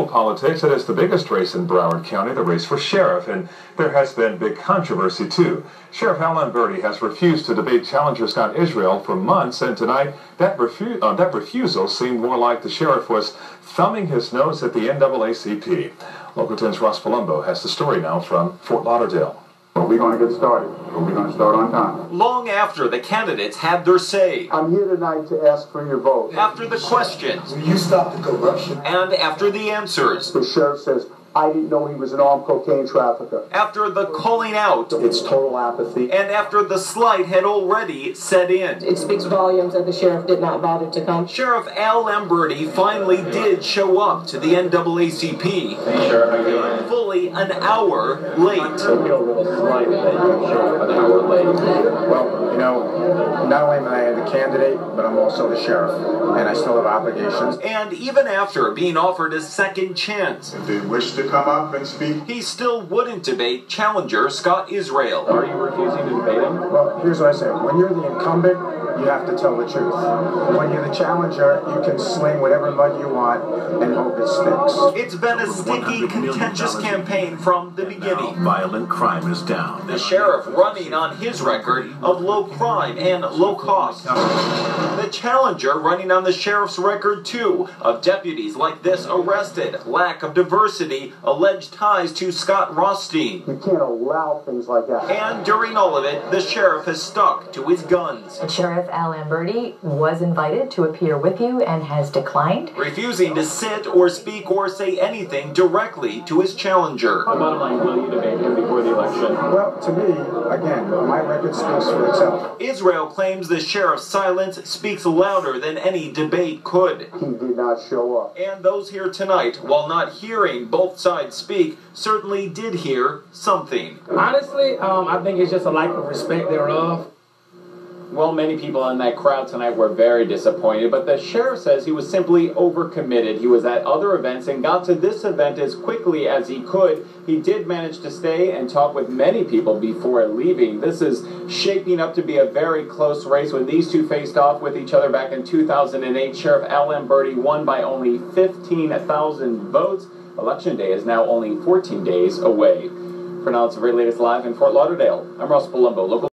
local politics, it is the biggest race in Broward County, the race for sheriff, and there has been big controversy too. Sheriff Al Lamberti has refused to debate challenger Scott Israel for months, and tonight that refusal seemed more like the sheriff was thumbing his nose at the NAACP. Local 10's Ross Palumbo has the story now from Fort Lauderdale. We're going to get started. We're going to start on time. Long after the candidates had their say. I'm here tonight to ask for your vote. After the questions. Will you stop the corruption? And after the answers. The sheriff says, I didn't know he was an armed cocaine trafficker. After the calling out. It's total apathy. And after the slight had already set in. It speaks volumes that the sheriff did not bother to come. Sheriff Al Lamberti finally did show up to the NAACP. Hey, Sheriff, how you doing? Fully an hour late. I feel a little slighted that you showed up an hour late. Well, you know, not only am I the candidate, but I'm also the sheriff, and I still have obligations. And even after being offered a second chance, if they wish to come up and speak, he still wouldn't debate challenger Scott Israel. Are you refusing to debate him? Well, here's what I say. When you're the incumbent, you have to tell the truth. When you're the challenger, you can sling whatever mud you want and hope it sticks. It's been a sticky, contentious campaign from the beginning. Violent crime is down. The sheriff running on his record of low crime and low cost. The challenger running on the sheriff's record, too, of deputies like this arrested, lack of diversity, alleged ties to Scott Rothstein. You can't allow things like that. And during all of it, the sheriff has stuck to his guns. Sheriff Al Lamberti was invited to appear with you and has declined, refusing to sit or speak or say anything directly to his challenger. Bottom line, will you debate him before the election? Well, to me, again, my record speaks for itself. Israel claims the sheriff's silence speaks louder than any debate could. He did not show up. And those here tonight, while not hearing both sides speak, certainly did hear something. Honestly, I think it's just a lack of respect thereof. Well, many people in that crowd tonight were very disappointed, but the sheriff says he was simply overcommitted. He was at other events and got to this event as quickly as he could. He did manage to stay and talk with many people before leaving. This is shaping up to be a very close race. When these two faced off with each other back in 2008, Sheriff Al Lamberti won by only 15,000 votes. Election Day is now only 14 days away. For now, it's the very latest live in Fort Lauderdale. I'm Ross Palumbo, local